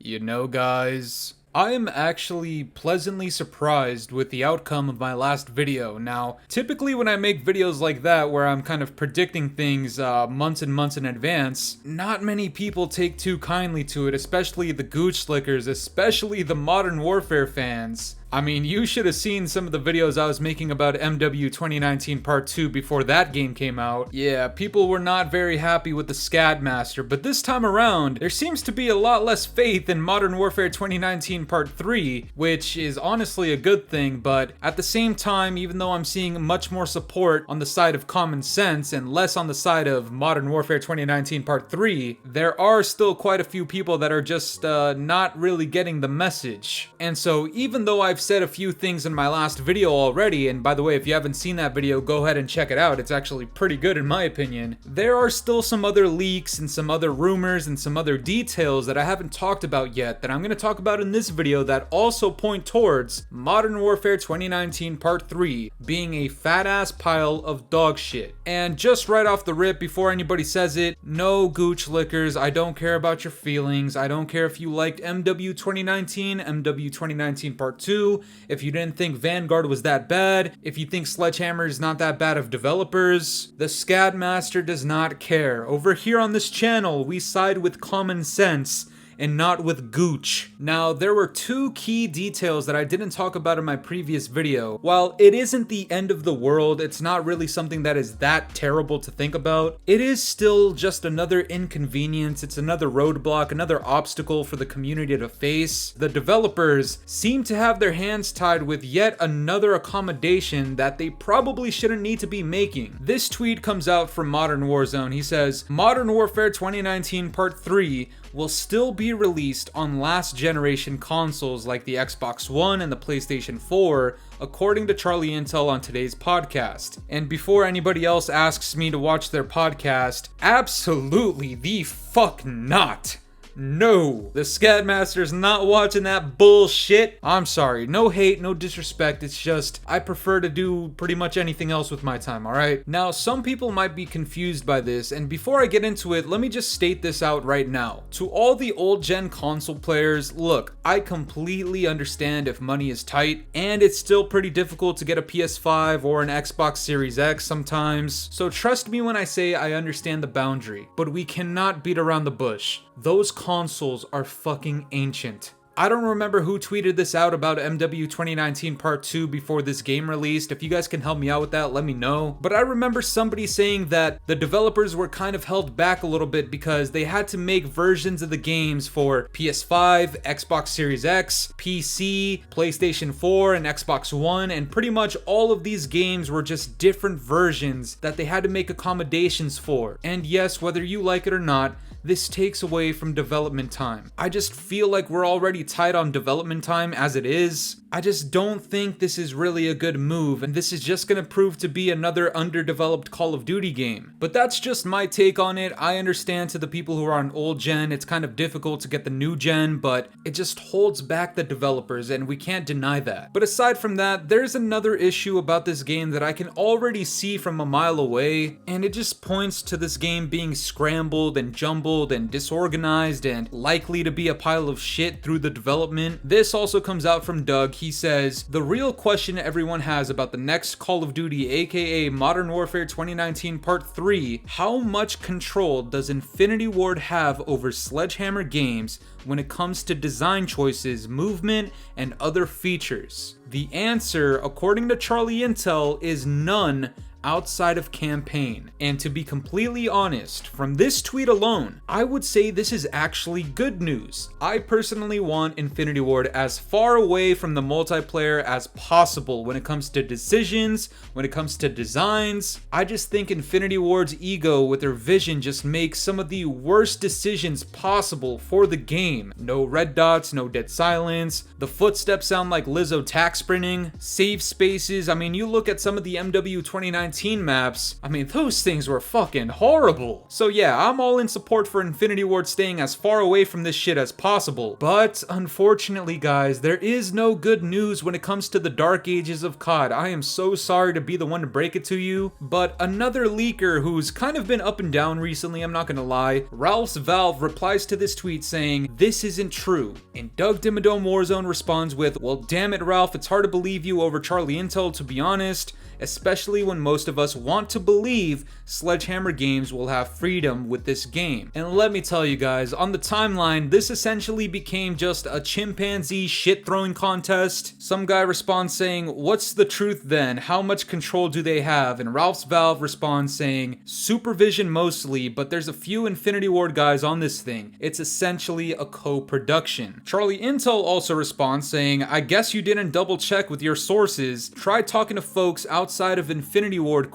You know, guys, I am actually pleasantly surprised with the outcome of my last video. Now, typically when I make videos like that where I'm kind of predicting things months and months in advance, not many people take too kindly to it, especially the gooch slickers, especially the Modern Warfare fans. I mean, you should have seen some of the videos I was making about MW 2019 Part 2 before that game came out. Yeah, people were not very happy with the Scadmaster, but this time around, there seems to be a lot less faith in Modern Warfare 2019 Part 3, which is honestly a good thing, but at the same time, even though I'm seeing much more support on the side of common sense and less on the side of Modern Warfare 2019 Part 3, there are still quite a few people that are just not really getting the message. And so even though I've said a few things in my last video already, and by the way, if you haven't seen that video, go ahead and check it out. It's actually pretty good in my opinion. There are still some other leaks and some other rumors and some other details that I haven't talked about yet that I'm going to talk about in this video that also point towards Modern Warfare 2019 Part 3 being a fat ass pile of dog shit. And just right off the rip, before anybody says it, no gooch lickers, I don't care about your feelings. I don't care if you liked MW 2019, MW 2019 Part 2, if you didn't think Vanguard was that bad, if you think Sledgehammer is not that bad of developers. The Scadmaster does not care. Over here on this channel, we side with common sense and not with gooch. Now, there were two key details that I didn't talk about in my previous video. While it isn't the end of the world, it's not really something that is that terrible to think about, it is still just another inconvenience, it's another roadblock, another obstacle for the community to face. The developers seem to have their hands tied with yet another accommodation that they probably shouldn't need to be making. This tweet comes out from Modern Warzone. He says, Modern Warfare 2019 Part 3 will still be released on last generation consoles like the Xbox One and the PlayStation 4, according to Charlie Intel on today's podcast. And before anybody else asks me to watch their podcast, absolutely the fuck not. No, the Scadmaster's not watching that bullshit. I'm sorry, no hate, no disrespect, it's just I prefer to do pretty much anything else with my time, alright? Now, some people might be confused by this, and before I get into it, let me just state this out right now. To all the old gen console players, look, I completely understand if money is tight, and it's still pretty difficult to get a PS5 or an Xbox Series X sometimes, so trust me when I say I understand the boundary, but we cannot beat around the bush. Those consoles are fucking ancient. I don't remember who tweeted this out about MW 2019 Part 2 before this game released. If you guys can help me out with that, let me know. But I remember somebody saying that the developers were kind of held back a little bit because they had to make versions of the games for PS5, Xbox Series X, PC, PlayStation 4, and Xbox One, and pretty much all of these games were just different versions that they had to make accommodations for. And yes, whether you like it or not, this takes away from development time. I just feel like we're already tight on development time as it is. I just don't think this is really a good move, and this is just gonna prove to be another underdeveloped Call of Duty game. But that's just my take on it. I understand to the people who are on old gen, it's kind of difficult to get the new gen, but it just holds back the developers, and we can't deny that. But aside from that, there's another issue about this game that I can already see from a mile away, and it just points to this game being scrambled and jumbled and disorganized and likely to be a pile of shit through the development. This also comes out from Doug. He says, the real question everyone has about the next Call of Duty, aka Modern Warfare 2019 Part 3, how much control does Infinity Ward have over Sledgehammer Games when it comes to design choices, movement, and other features? The answer, according to Charlie Intel, is none outside of campaign. And to be completely honest, from this tweet alone, I would say this is actually good news. I personally want Infinity Ward as far away from the multiplayer as possible when it comes to decisions, when it comes to designs. I just think Infinity Ward's ego with their vision just makes some of the worst decisions possible for the game. No red dots, no dead silence, the footsteps sound like Lizzo tack sprinting, save spaces. I mean, you look at some of the MW 2019 2019 maps, I mean, those things were fucking horrible. So yeah, I'm all in support for Infinity Ward staying as far away from this shit as possible. But unfortunately, guys, there is no good news when it comes to the dark ages of COD. I am so sorry to be the one to break it to you, but another leaker who's kind of been up and down recently, I'm not gonna lie, Ralph's Valve replies to this tweet saying, "This isn't true." And Doug Dimmadome Warzone responds with, "Well, damn it, Ralph, it's hard to believe you over Charlie Intel, to be honest, especially when most of us want to believe Sledgehammer Games will have freedom with this game." And let me tell you guys, on the timeline, this essentially became just a chimpanzee shit-throwing contest. Some guy responds saying, "What's the truth then? How much control do they have?" And Ralph's Valve responds saying, "Supervision mostly, but there's a few Infinity Ward guys on this thing. It's essentially a co-production." Charlie Intel also responds saying, "I guess you didn't double check with your sources. Try talking to folks outside of Infinity Ward ?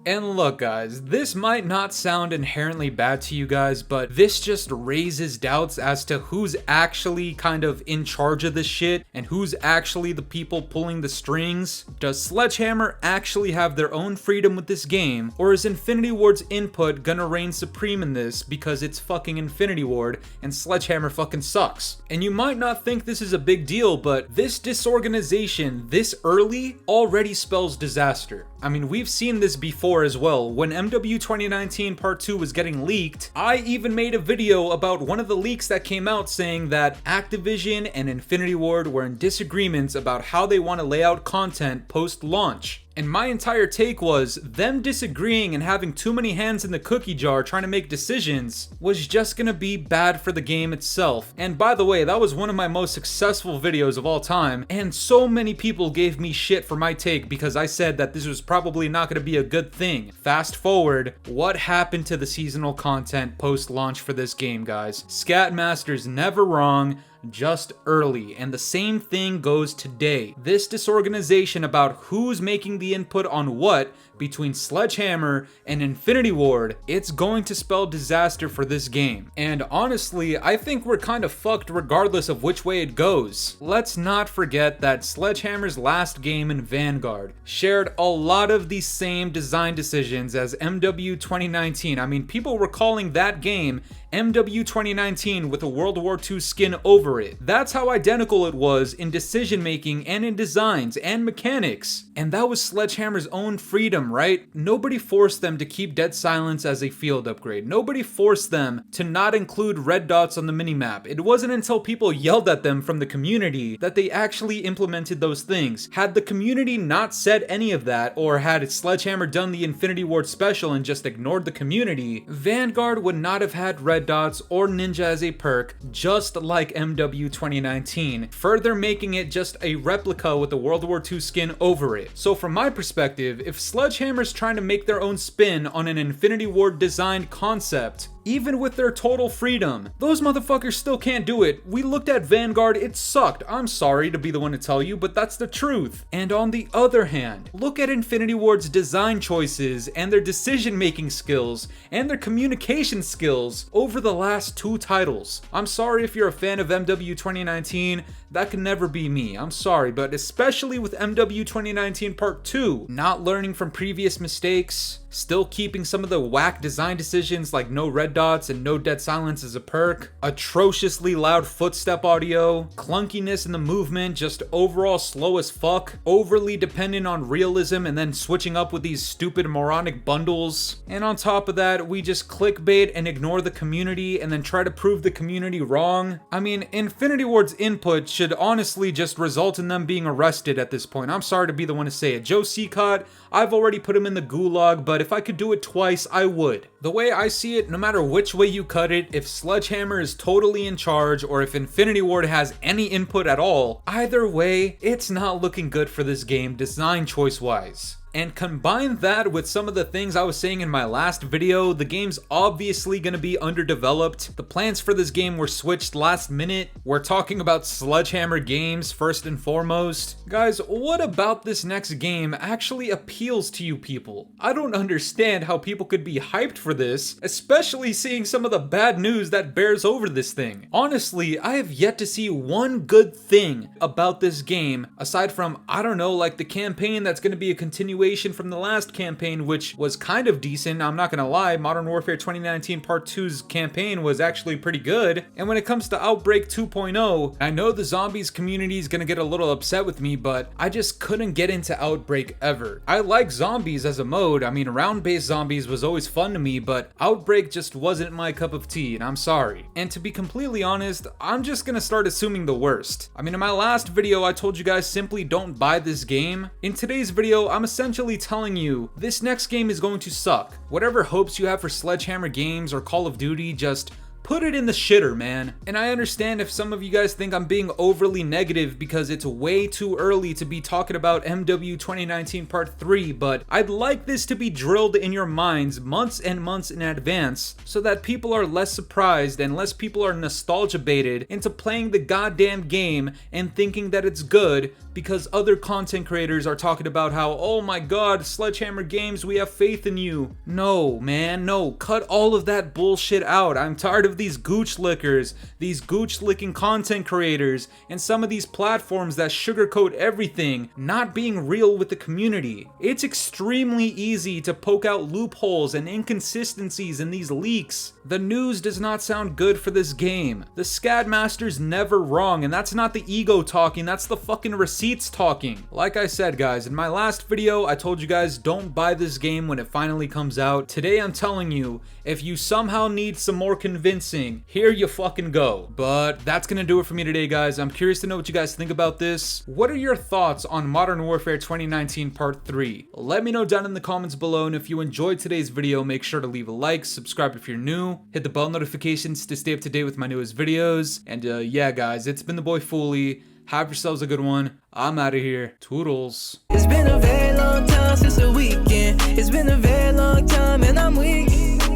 And look guys, this might not sound inherently bad to you guys, but this just raises doubts as to who's actually kind of in charge of this shit and who's actually the people pulling the strings. Does Sledgehammer actually have their own freedom with this game, or is Infinity Ward's input gonna reign supreme in this because it's fucking Infinity Ward and Sledgehammer fucking sucks? And you might not think this is a big deal, but this disorganization this early already spells disaster. I mean, we've seen this before as well. When MW 2019 Part 2 was getting leaked, I even made a video about one of the leaks that came out saying that Activision and Infinity Ward were in disagreements about how they want to lay out content post-launch. And my entire take was, them disagreeing and having too many hands in the cookie jar trying to make decisions was just gonna be bad for the game itself. And by the way, that was one of my most successful videos of all time, and so many people gave me shit for my take because I said that this was probably not gonna be a good thing. Fast forward, what happened to the seasonal content post-launch for this game, guys? Scatmaster's never wrong, just early, and the same thing goes today. This disorganization about who's making the input on what between Sledgehammer and Infinity Ward, it's going to spell disaster for this game. And honestly, I think we're kind of fucked regardless of which way it goes. Let's not forget that Sledgehammer's last game in Vanguard shared a lot of the same design decisions as MW 2019. I mean, people were calling that game MW 2019 with a World War II skin over it. That's how identical it was in decision making and in designs and mechanics. And that was Sledgehammer's own freedom, right? Nobody forced them to keep Dead Silence as a field upgrade. Nobody forced them to not include red dots on the minimap. It wasn't until people yelled at them from the community that they actually implemented those things. Had the community not said any of that, or had Sledgehammer done the Infinity Ward special and just ignored the community, Vanguard would not have had red dots or ninja as a perk, just like MW 2019, further making it just a replica with a World War II skin over it. So from my perspective, if Sledgehammer's trying to make their own spin on an Infinity Ward designed concept, even with their total freedom, those motherfuckers still can't do it. We looked at Vanguard, it sucked. I'm sorry to be the one to tell you, but that's the truth. And on the other hand, look at Infinity Ward's design choices and their decision-making skills and their communication skills over the last two titles. I'm sorry if you're a fan of MW 2019, that can never be me. I'm sorry, but especially with MW 2019 Part 2, not learning from previous mistakes, still keeping some of the whack design decisions like no red dots and no Dead Silence as a perk, atrociously loud footstep audio, clunkiness in the movement, just overall slow as fuck, overly dependent on realism and then switching up with these stupid moronic bundles. And on top of that, we just clickbait and ignore the community and then try to prove the community wrong. I mean, Infinity Ward's input should honestly just result in them being arrested at this point. I'm sorry to be the one to say it. Joe Seacott, I've already put him in the gulag, but if I could do it twice, I would. The way I see it, no matter which way you cut it, if Sledgehammer is totally in charge or if Infinity Ward has any input at all, either way, it's not looking good for this game design choice wise. And combine that with some of the things I was saying in my last video, the game's obviously going to be underdeveloped. The plans for this game were switched last minute. We're talking about Sledgehammer Games first and foremost. Guys, what about this next game actually appeals to you people? I don't understand how people could be hyped for this, especially seeing some of the bad news that bears over this thing. Honestly, I have yet to see one good thing about this game, aside from, I don't know, like the campaign that's going to be a continuation continuation from the last campaign, which was kind of decent. I'm not gonna lie, Modern Warfare 2019 Part 2's campaign was actually pretty good. And when it comes to Outbreak 2.0, I know the zombies community is gonna get a little upset with me, but I just couldn't get into Outbreak ever. I like zombies as a mode. I mean, round-based zombies was always fun to me, but Outbreak just wasn't my cup of tea, and I'm sorry. And to be completely honest, I'm just gonna start assuming the worst. I mean, in my last video, I told you guys simply don't buy this game. In today's video, I'm essentially telling you, this next game is going to suck. Whatever hopes you have for Sledgehammer Games or Call of Duty, just put it in the shitter, man. And I understand if some of you guys think I'm being overly negative because it's way too early to be talking about MW 2019 Part 3, but I'd like this to be drilled in your minds months and months in advance so that people are less surprised and less people are nostalgia baited into playing the goddamn game and thinking that it's good because other content creators are talking about how, oh my god, Sledgehammer Games, we have faith in you. No, man, no. Cut all of that bullshit out. I'm tired of these gooch lickers, these gooch licking content creators, and some of these platforms that sugarcoat everything, not being real with the community. It's extremely easy to poke out loopholes and inconsistencies in these leaks. The news does not sound good for this game. The SCAD master's never wrong, and that's not the ego talking, that's the fucking receipts talking. Like I said, guys, in my last video, I told you guys don't buy this game when it finally comes out. Today, I'm telling you, if you somehow need some more convincing, here you fucking go. But that's gonna do it for me today, guys. I'm curious to know what you guys think about this. What are your thoughts on Modern Warfare 2019 Part 3? Let me know down in the comments below, and if you enjoyed today's video, make sure to leave a like, subscribe if you're new, hit the bell notifications to stay up to date with my newest videos, and yeah, guys, it's been the boy Fooly. Have yourselves a good one. I'm out of here. Toodles. It's been a very long time since the weekend. It's been a very long time and I'm weak.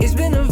It's been a